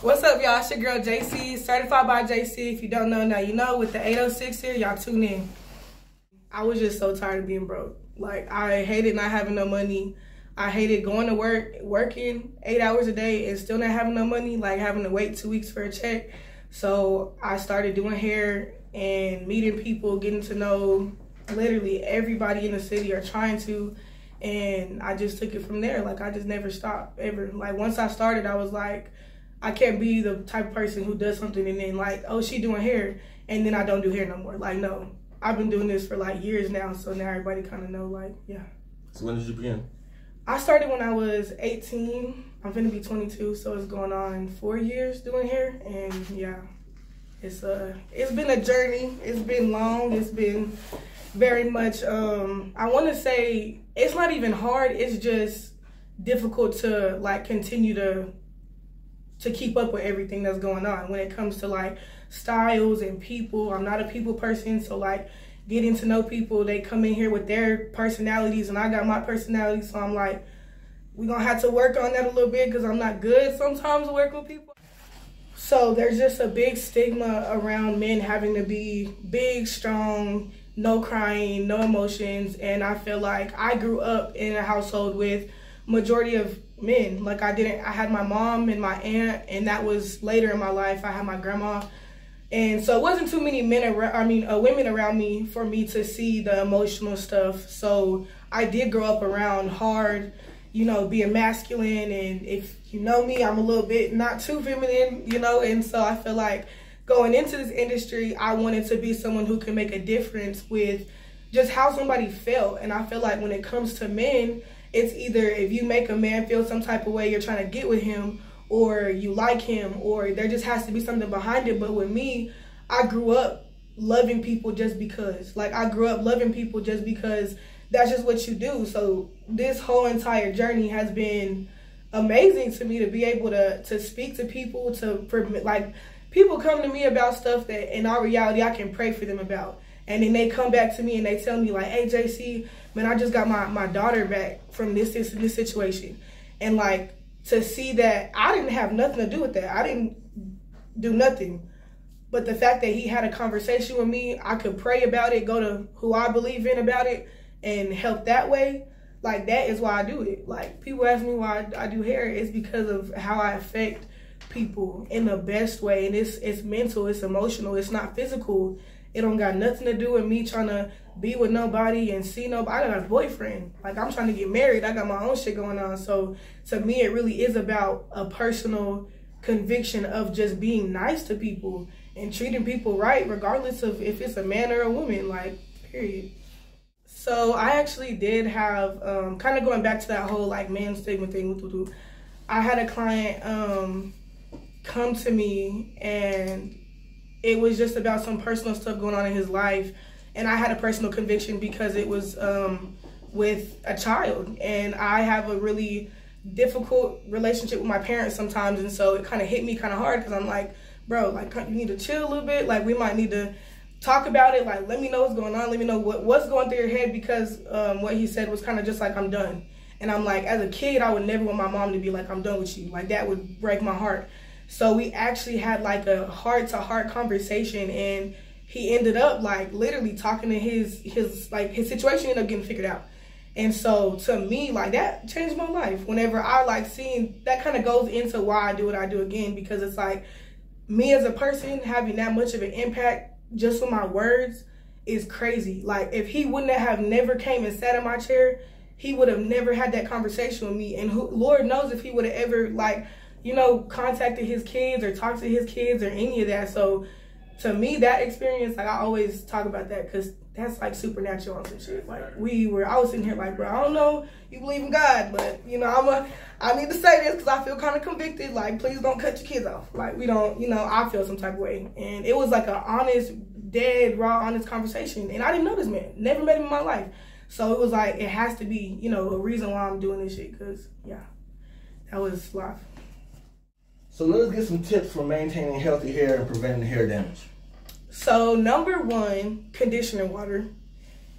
What's up, y'all? It's your girl, JC, certified by JC. If you don't know, now you know. With the 806er, y'all tune in. I was just so tired of being broke. Like, I hated not having no money. I hated going to work, working 8 hours a day and still not having no money, like having to wait 2 weeks for a check. So I started doing hair and meeting people, getting to know literally everybody in the city, or trying to. And I just took it from there. Like, I just never stopped, ever. Like, once I started, I was like, I can't be the type of person who does something and then like, oh, she doing hair, and then I don't do hair no more. Like, no. I've been doing this for like years now, so now everybody kind of know, like, yeah. So when did you begin? I started when I was 18. I'm finna be 22, so it's going on 4 years doing hair, and yeah, it's been a journey. It's been long. It's been very much, I want to say it's not even hard. It's just difficult to like continue to keep up with everything that's going on when it comes to like styles and people. I'm not a people person, so like getting to know people, they come in here with their personalities and I got my personality, so I'm like, we're gonna have to work on that a little bit because I'm not good sometimes working with people. So there's just a big stigma around men having to be big, strong, no crying, no emotions, and I feel like I grew up in a household with majority of men. Like, I had my mom and my aunt, and that was later in my life. I had my grandma, and so it wasn't too many women around me for me to see the emotional stuff. So I did grow up around hard, you know, being masculine, and if you know me, I'm a little bit not too feminine, you know, and so I feel like going into this industry, I wanted to be someone who can make a difference with just how somebody felt. And I feel like when it comes to men, it's either if you make a man feel some type of way, you're trying to get with him, or you like him, or there just has to be something behind it. But with me, I grew up loving people just because. Like, I grew up loving people just because that's just what you do. So this whole entire journey has been amazing to me, to be able to speak to people, like, people come to me about stuff that in all reality I can pray for them about. And then they come back to me and they tell me like, hey, JC, man, I just got my daughter back from this situation. And like, to see that I didn't have nothing to do with that. I didn't do nothing. But the fact that he had a conversation with me, I could pray about it, go to who I believe in about it, and help that way. Like, that is why I do it. Like, people ask me why I do hair. It's because of how I affect people in the best way. And it's mental, it's emotional, it's not physical. It don't got nothing to do with me trying to be with nobody and see nobody. I got a boyfriend. Like, I'm trying to get married. I got my own shit going on. So to me, it really is about a personal conviction of just being nice to people and treating people right, regardless of if it's a man or a woman, like, period. So I actually did have, kind of going back to that whole like man stigma thing, I had a client come to me, and it was just about some personal stuff going on in his life. And I had a personal conviction because it was with a child. And I have a really difficult relationship with my parents sometimes. And so it kind of hit me kind of hard because I'm like, bro, like, you need to chill a little bit. Like, we might need to talk about it. Like, let me know what's going on. Let me know what's going through your head, because what he said was kind of just like, I'm done. And I'm like, as a kid, I would never want my mom to be like, I'm done with you. Like, that would break my heart. So we actually had like a heart-to-heart conversation, and he ended up like literally talking to his situation ended up getting figured out. And so to me, like, that changed my life. Whenever I like seeing that, kind of goes into why I do what I do again, because it's like me as a person having that much of an impact just with my words is crazy. Like, if he wouldn't have never came and sat in my chair, he would have never had that conversation with me. And Lord knows if he would have ever like, you know, contacted his kids or talked to his kids or any of that. So to me, that experience, like, I always talk about that because that's like supernatural on some shit. Like, I was sitting here like, bro, I don't know you believe in God, but you know, I need to say this because I feel kind of convicted. Like, please don't cut your kids off. Like, we don't, you know, I feel some type of way. And it was like an honest, dead, raw, honest conversation. And I didn't know this man, never met him in my life. So it was like, it has to be, you know, a reason why I'm doing this shit, because yeah, that was life. So let's get some tips for maintaining healthy hair and preventing hair damage. So number one, conditioner water.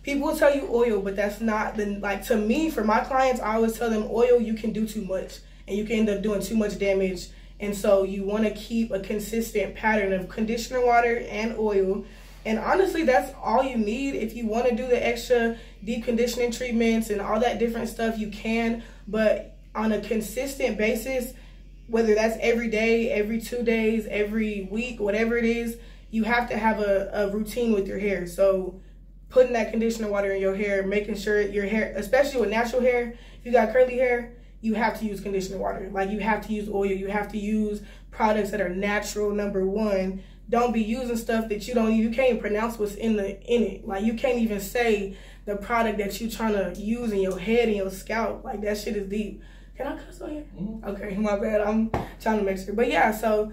People will tell you oil, but that's not like, to me, for my clients, I always tell them oil, you can do too much and you can end up doing too much damage And so you want to keep a consistent pattern of conditioner water and oil. And honestly, that's all you need. If you want to do the extra deep conditioning treatments and all that different stuff, you can. But on a consistent basis, whether that's every day, every 2 days, every week, whatever it is, you have to have a routine with your hair. So putting that conditioner water in your hair, making sure your hair, especially with natural hair, if you got curly hair, you have to use conditioner water. Like, you have to use oil. You have to use products that are natural, number one. Don't be using stuff that you can't even pronounce what's in it. Like, you can't even say the product that you trying to use in your head and your scalp. Like, that shit is deep. Can I cuss on here? Okay, my bad. I'm trying to make sure. But yeah, so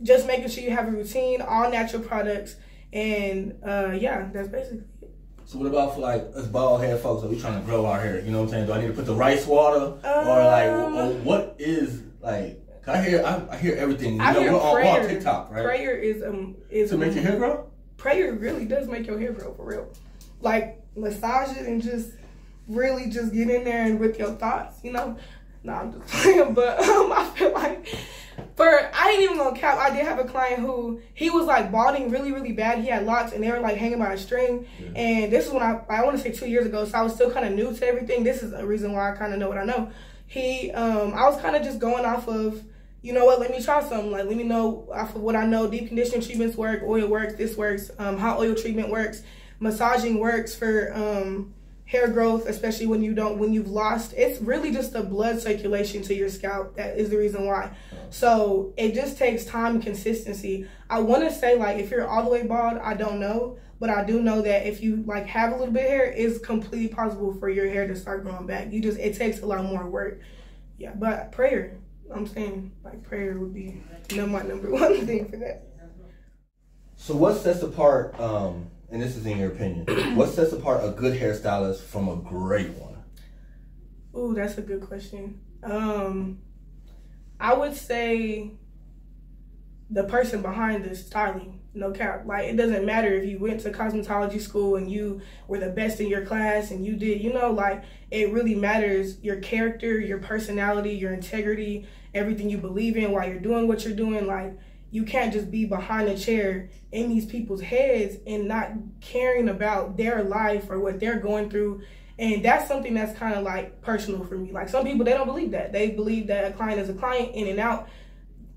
just making sure you have a routine, all natural products, and yeah, that's basically it. So what about for like us bald head folks that we trying to grow our hair? You know what I'm saying? Do I need to put the rice water, or like what is like? I hear everything. You know, we're on TikTok, right? Prayer is to make your hair grow. Prayer really does make your hair grow, for real. Like, massage it and just really just get in there and with your thoughts, you know. No, I'm just playing, but I feel like I ain't even gonna cap. I did have a client who, he was like balding really, really bad. He had locks and they were like hanging by a string. Yeah. And this is when I want to say 2 years ago, so I was still kind of new to everything. This is a reason why I kind of know what I know. I was kind of just going off of, you know what, let me try something. Like, let me know off of what I know. Deep conditioning treatments work, oil works, this works, hot oil treatment works, massaging works for hair growth, especially when you've lost. It's really just the blood circulation to your scalp. That is the reason why. So it just takes time and consistency. I want to say, like, if you're all the way bald, I don't know, but I do know that if you like have a little bit of hair, it's completely possible for your hair to start growing back. It takes a lot more work. Yeah, but prayer, I'm saying, like, prayer would be my number one thing for that. So what sets apart, and this is in your opinion, what sets apart a good hairstylist from a great one? Ooh, that's a good question. I would say the person behind the styling, no cap. Like, it doesn't matter if you went to cosmetology school and you were the best in your class and you did, you know, like, it really matters your character, your personality, your integrity, everything you believe in while you're doing what you're doing. Like, you can't just be behind a chair in these people's heads and not caring about their life or what they're going through. And that's something that's kind of like personal for me. Like, some people, they don't believe that. They believe that a client is a client, in and out.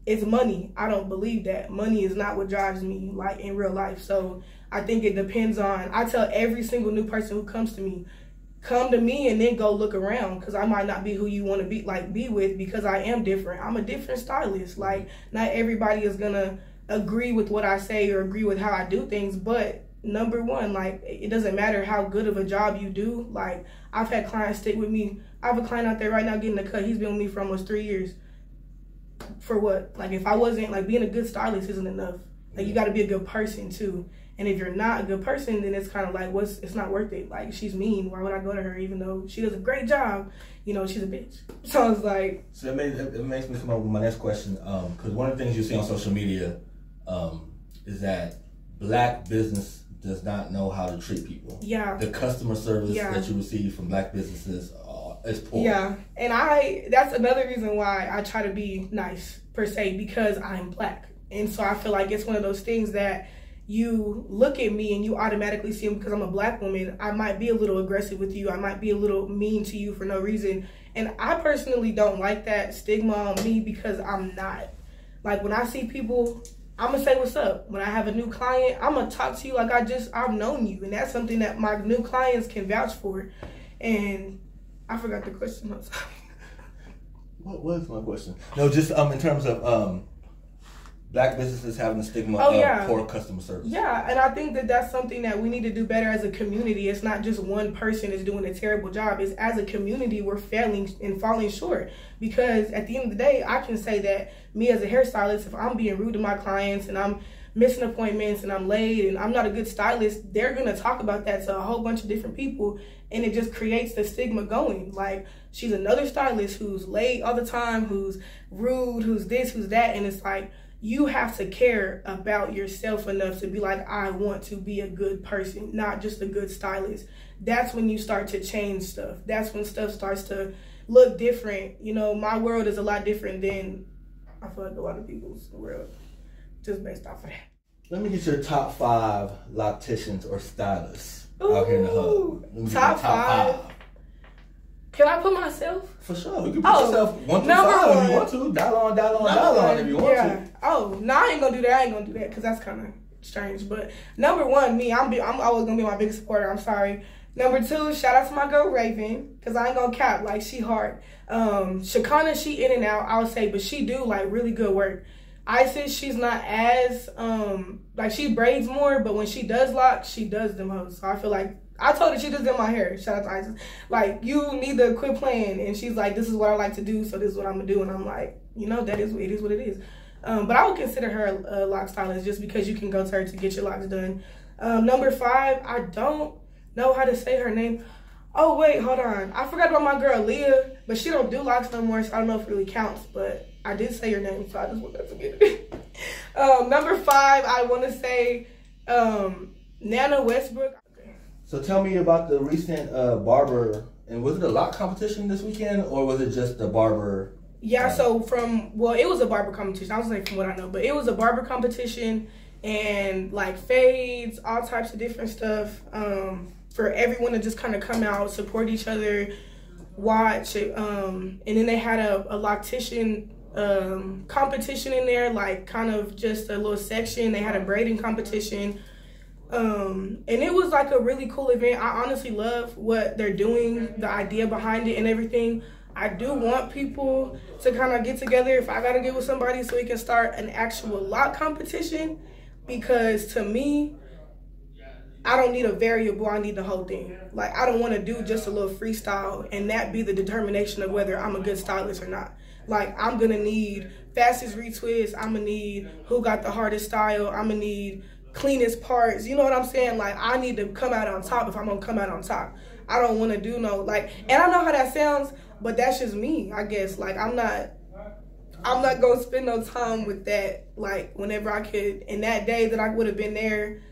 It's money. I don't believe that. Money is not what drives me, like, in real life. So I think it depends on, I tell every single new person who comes to me, come to me and then go look around, because I might not be who you want to be with, because I am different. I'm a different stylist. Like, not everybody is gonna agree with what I say or agree with how I do things, but number one, like, it doesn't matter how good of a job you do. Like, I've had clients stick with me. I have a client out there right now getting a cut. He's been with me for almost 3 years. For what? Like, if I wasn't, like, being a good stylist isn't enough. Like, you got to be a good person too. And if you're not a good person, then it's kind of like, it's not worth it. Like, she's mean. Why would I go to her even though she does a great job? You know, she's a bitch. So it's like. So it makes me come up with my next question. Because one of the things you see on social media is that Black business does not know how to treat people. Yeah. The customer service that you receive from Black businesses is poor. Yeah. And that's another reason why I try to be nice, per se, because I'm Black. And so I feel like it's one of those things that you look at me and you automatically see, because I'm a Black woman, I might be a little aggressive with you. I might be a little mean to you for no reason. And I personally don't like that stigma on me, because I'm not. Like, when I see people, I'm going to say what's up. When I have a new client, I'm going to talk to you like I've known you. And that's something that my new clients can vouch for. And I forgot the question. I'm sorry. What was my question? No, just in terms of Black businesses having a stigma of poor customer service. Yeah, and I think that that's something that we need to do better as a community. It's not just one person is doing a terrible job. It's as a community we're failing and falling short. Because at the end of the day, I can say that me as a hairstylist, if I'm being rude to my clients and I'm missing appointments and I'm late and I'm not a good stylist, they're going to talk about that to a whole bunch of different people. And it just creates the stigma going. Like, she's another stylist who's late all the time, who's rude, who's this, who's that. And it's like, you have to care about yourself enough to be like, I want to be a good person, not just a good stylist. That's when you start to change stuff. That's when stuff starts to look different. You know, my world is a lot different than I feel like a lot of people's world, just based off of that. Let me get your top 5 locticians or stylists out here in the hub. Top 5. Can I put myself? For sure. You can put yourself 1 through 5 if you want to. Dial on if you want to. Oh, no, I ain't gonna do that. Because that's kind of strange. But number 1, me, I'm always gonna be my biggest supporter. I'm sorry. Number 2, shout out to my girl Raven, because I ain't gonna cap, like, she hard. Shakana, she in and out, I would say, but she do, like, really good work. Isis, she's not as, like, she braids more, but when she does locks, she does them hoes. So I feel like, I told her she just did my hair. Shout out to Isis. Like, you need to quit playing. And she's like, this is what I like to do, so this is what I'm gonna do. And I'm like, you know, it is what it is. But I would consider her a lock stylist just because you can go to her to get your locks done. Number 5, I don't know how to say her name. Oh, wait, hold on. I forgot about my girl Leah, but she don't do locks no more, so I don't know if it really counts. But I did say her name, so I just want to forget it. Number 5, I want to say Nana Westbrook. So tell me about the recent barber, and was it a lock competition this weekend, or was it just the barber? Yeah, so it was a barber competition. I was like, from what I know, but it was a barber competition, and like fades, all types of different stuff, for everyone to just kind of come out, support each other, watch, and then they had a loctician competition in there, like kind of just a little section. They had a braiding competition. And it was like a really cool event. I honestly love what they're doing, the idea behind it and everything. I do want people to kind of get together if I gotta get with somebody so we can start an actual lock competition, because to me, I don't need a variable, I need the whole thing. Like, I don't want to do just a little freestyle and that be the determination of whether I'm a good stylist or not. Like, I'm gonna need fastest retwist, I'm gonna need who got the hardest style, I'm gonna need cleanest parts, you know what I'm saying? Like, I need to come out on top if I'm gonna come out on top. I don't want to do no, like, and I know how that sounds, but that's just me, I guess. Like, I'm not gonna spend no time with that. Like, whenever I could, in that day that I would have been there,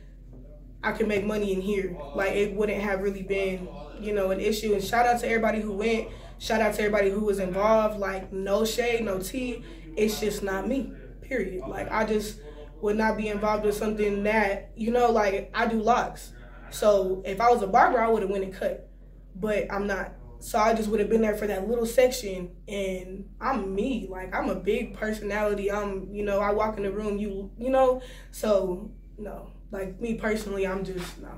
I could make money in here. Like, it wouldn't have really been, you know, an issue. And shout out to everybody who went, shout out to everybody who was involved. Like, no shade, no tea, it's just not me, period. Like, I just would not be involved with something that, you know, like, I do locks. So if I was a barber, I would have went and cut, but I'm not. So I just would have been there for that little section, and I'm me. Like, I'm a big personality. I'm, you know, I walk in the room, you know, so no, like, me personally, I'm just, no.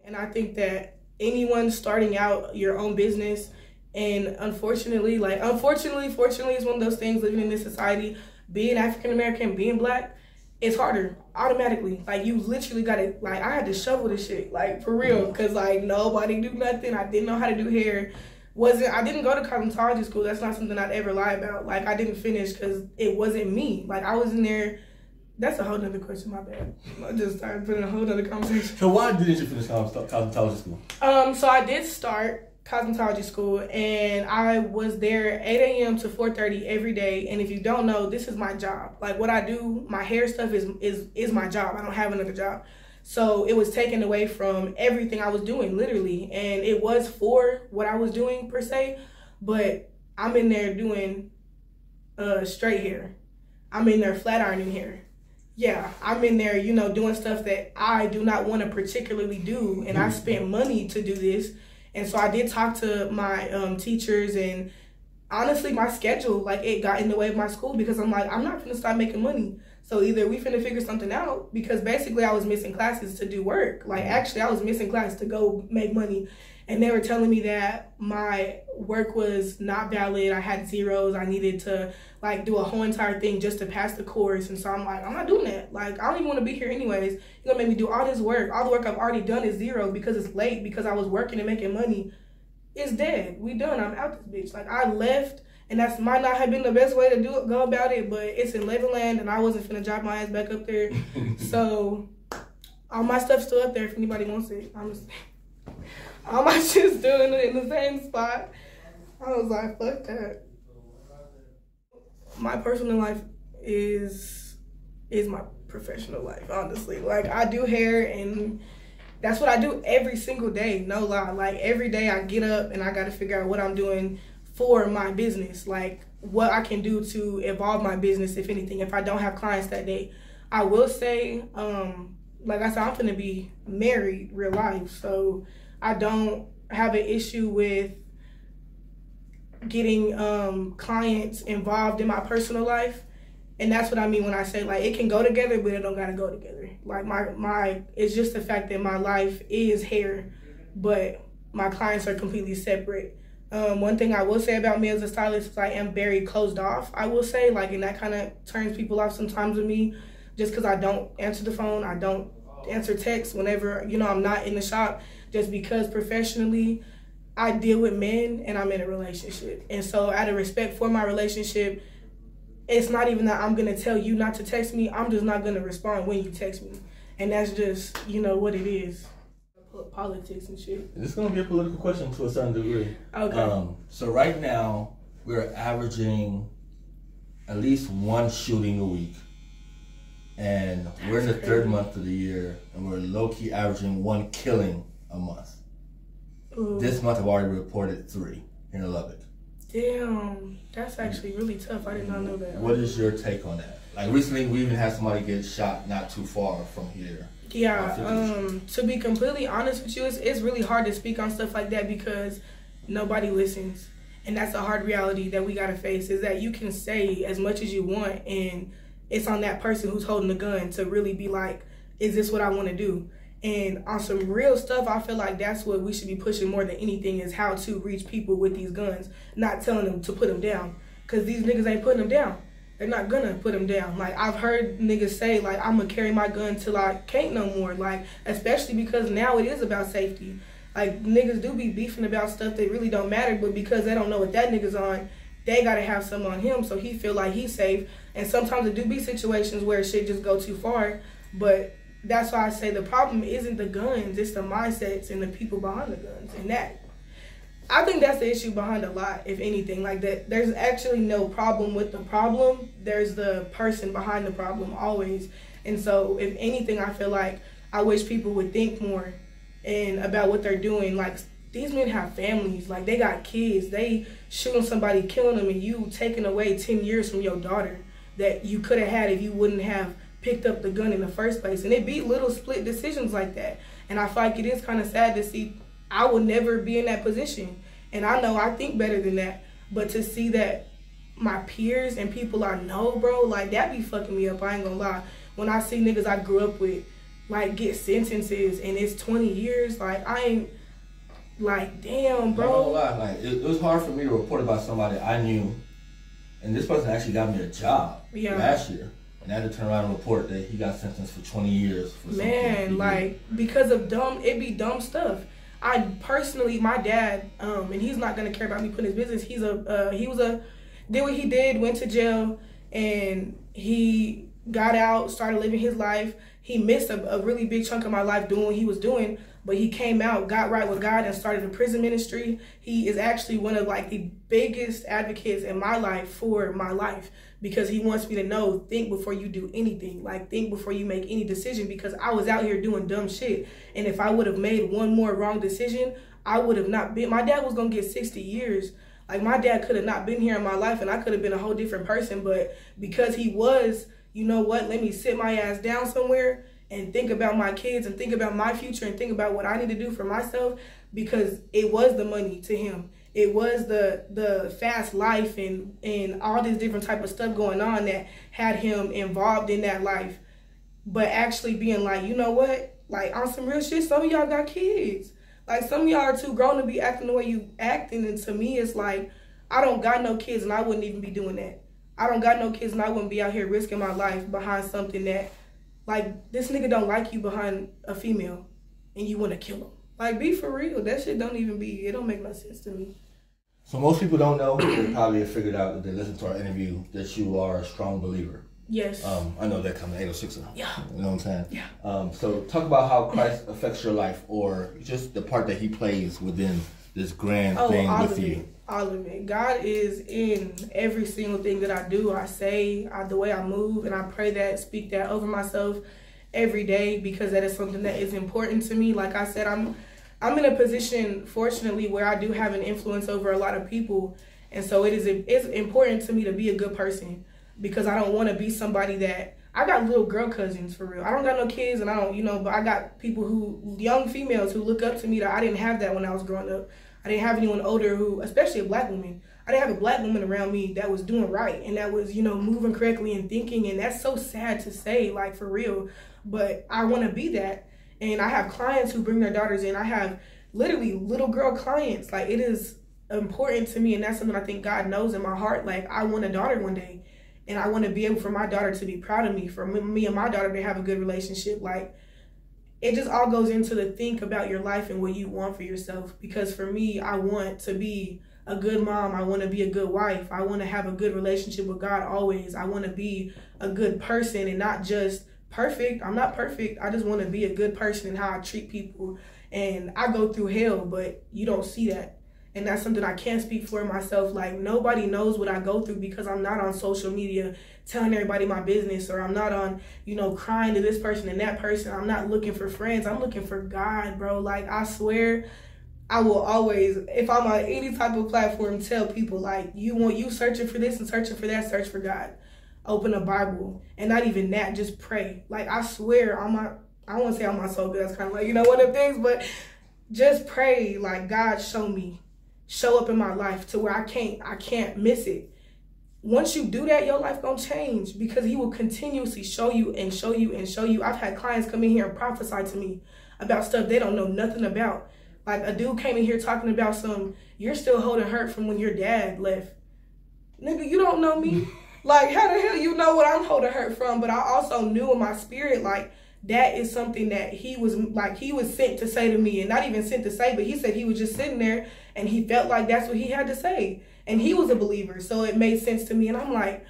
And I think that anyone starting out your own business, and unfortunately, fortunately, it's one of those things living in this society, being African-American, being Black, it's harder automatically. Like, you literally gotta, like, I had to shovel this shit, like, for real, because, like, nobody do nothing. I didn't know how to do hair. I didn't go to cosmetology school. That's not something I'd ever lie about. Like, I didn't finish because it wasn't me. Like, I was in there. That's a whole nother question, my bad. I just started putting a whole nother conversation. So why didn't you finish cosmetology school? So I did start cosmetology school, and I was there 8 a.m. to 4:30 every day. And if you don't know, this is my job. Like, what I do, my hair stuff is my job. I don't have another job. So it was taken away from everything I was doing, literally. And it was for what I was doing per se, but I'm in there doing straight hair. I'm in there flat ironing hair. Yeah, I'm in there, you know, doing stuff that I do not want to particularly do. And I spent money to do this. And so I did talk to my teachers, and honestly, my schedule, like, it got in the way of my school, because I'm like, I'm not finna start making money. So either we finna figure something out, because basically I was missing classes to do work. Like, actually, I was missing class to go make money. And they were telling me that my work was not valid. I had zeros. I needed to, like, do a whole entire thing just to pass the course. And so I'm like, I'm not doing that. Like, I don't even want to be here anyways. You're going to make me do all this work. All the work I've already done is zero because it's late, because I was working and making money. It's dead. We done. I'm out this bitch. Like, I left, and that might not have been the best way to go about it, but it's in Levelland, and I wasn't finna drop my ass back up there. So all my stuff's still up there if anybody wants it, honestly. All my shit's still in the same spot. I was like, fuck that. My personal life is my professional life, honestly. Like, I do hair, and that's what I do every single day, no lie. Like, every day I get up and I gotta figure out what I'm doing for my business, like what I can do to evolve my business, if anything, if I don't have clients that day. I will say, like I said, I'm finna be married real life, so I don't have an issue with getting clients involved in my personal life. And that's what I mean when I say, like, it can go together, but it don't gotta go together. Like, it's just the fact that my life is hair, but my clients are completely separate. One thing I will say about me as a stylist is I am very closed off, I will say, like, and that kind of turns people off sometimes with me, just because I don't answer the phone, I don't answer texts whenever, you know, I'm not in the shop, just because professionally I deal with men and I'm in a relationship. And so out of respect for my relationship, it's not even that I'm going to tell you not to text me. I'm just not going to respond when you text me. And that's just, you know, what it is. Politics and shit. This is going to be a political question to a certain degree. Okay. So right now, we're averaging at least one shooting a week. And we're in the third month of the year, and we're low-key averaging one killing a month. Ooh. This month, I've already reported 3 here in Lubbock. Damn, that's actually really tough. I did not know that. What is your take on that? Like, recently, we even had somebody get shot not too far from here. Yeah, to be completely honest with you, it's really hard to speak on stuff like that because nobody listens. And that's a hard reality that we got to face, is that you can say as much as you want, and it's on that person who's holding the gun to really be like, is this what I want to do? And on some real stuff, I feel like that's what we should be pushing more than anything, is how to reach people with these guns, not telling them to put them down. Because these niggas ain't putting them down. They're not gonna put them down. Like, I've heard niggas say, like, I'm gonna carry my gun till I can't no more. Like, especially because now it is about safety. Like, niggas do be beefing about stuff that really don't matter, but because they don't know what that nigga's on, they gotta have something on him so he feel like he's safe. And sometimes it do be situations where shit just go too far, but that's why I say the problem isn't the guns, it's the mindsets and the people behind the guns. And that, I think that's the issue behind a lot, if anything. Like, that there's actually no problem with the problem, there's the person behind the problem always. And so if anything, I feel like I wish people would think more and about what they're doing. Like, these men have families, like, they got kids, they shooting somebody, killing them, and you taking away 10 years from your daughter that you could have had if you wouldn't have picked up the gun in the first place. And it be little split decisions like that. And I feel like it is kind of sad to see. I would never be in that position. And I know I think better than that. But to see that my peers and people I know, bro, like, that be fucking me up, I ain't gonna lie. When I see niggas I grew up with, like, get sentences and it's 20 years, like, I ain't, like, damn, bro. I'm not gonna lie, like, it was hard for me to report about somebody I knew. And this person actually got me a job last year. And I had to turn around and report that he got sentenced for 20 years. For man, like, because of it be dumb stuff. I personally, my dad, and he's not gonna care about me putting his business. He did what he did, went to jail, and he got out, started living his life. He missed a really big chunk of my life doing what he was doing, but he came out, got right with God, and started a prison ministry. He is actually one of, like, the biggest advocates in my life for my life, because he wants me to know, think before you do anything. Like, think before you make any decision, because I was out here doing dumb shit. And if I would have made one more wrong decision, I would have not been, my dad was going to get 60 years. Like, my dad could have not been here in my life, and I could have been a whole different person. But because he was, you know what, let me sit my ass down somewhere and think about my kids and think about my future and think about what I need to do for myself, because it was the money to him. It was the fast life and all this different type of stuff going on that had him involved in that life. But actually being like, you know what? Like, on some real shit, some of y'all got kids. Like, some of y'all are too grown to be acting the way you acting. And to me, it's like, I don't got no kids and I wouldn't even be doing that. I don't got no kids and I wouldn't be out here risking my life behind something that, like, this nigga don't like you behind a female and you want to kill him. Like, be for real. That shit don't even be, it don't make no sense to me. So most people don't know, they probably have figured out, that they listen to our interview, that you are a strong believer. Yes. I know that coming 806er. Yeah. You know what I'm saying? Yeah. So talk about how Christ affects your life, or just the part that he plays within this grand thing with you. All of it. God is in every single thing that I do, I say, the way I move, and I pray that, speak that over myself every day, because that is something that is important to me. Like I said, I'm in a position, fortunately, where I do have an influence over a lot of people, And so it's important to me to be a good person, because I don't want to be somebody that, I got little girl cousins for real. I don't got no kids, and I don't, but I got people who, young females who look up to me that I didn't have that when I was growing up. I didn't have anyone older who, especially a black woman. I didn't have a black woman around me that was doing right and that was, moving correctly and thinking. And that's so sad to say, like, for real. But I want to be that. And I have clients who bring their daughters in. I have literally little girl clients. Like, it is important to me. And that's something I think God knows in my heart. Like, I want a daughter one day. And I want to be able for my daughter to be proud of me, for me and my daughter to have a good relationship. Like, it just all goes into the think about your life and what you want for yourself. Because for me, I want to be a good mom. I want to be a good wife. I want to have a good relationship with God always. I want to be a good person and not just perfect. I'm not perfect. I just want to be a good person in how I treat people. And I go through hell, but you don't see that. And that's something I can't speak for myself. Like, nobody knows what I go through because I'm not on social media telling everybody my business, or I'm not on, crying to this person and that person. I'm not looking for friends. I'm looking for God, bro. Like, I swear, I will always, if I'm on any type of platform, tell people, like, you searching for this and searching for that, search for God. Open a Bible. And not even that, just pray. Like, I swear, I don't want to say on my soul, because that's kind of like, one of the things, but just pray, like, God, show up in my life to where I can't miss it. Once you do that, your life gonna change, because he will continuously show you and show you and show you. I've had clients come in here and prophesy to me about stuff they don't know nothing about. Like, a dude came in here talking about you're still holding hurt from when your dad left. Nigga, you don't know me. Like, how the hell you know what I'm holding hurt from? But I also knew in my spirit, like, that is something that he was sent to say to me. And not even sent to say, but he said he was just sitting there and he felt like that's what he had to say. And he was a believer, so it made sense to me. And I'm like,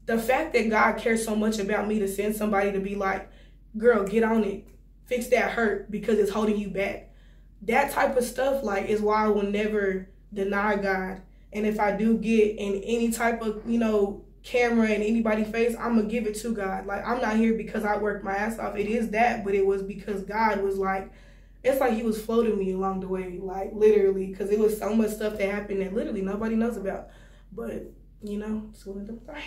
the fact that God cares so much about me to send somebody to be like, girl, get on it. Fix that hurt because it's holding you back. That type of stuff, like, is why I will never deny God. And if I do get in any type of, camera in anybody's face, I'm going to give it to God. Like, I'm not here because I worked my ass off. It is that, but it was because God was like, it's like he was floating me along the way, like, literally, because it was so much stuff that happened that literally nobody knows about. But, it's one of them things.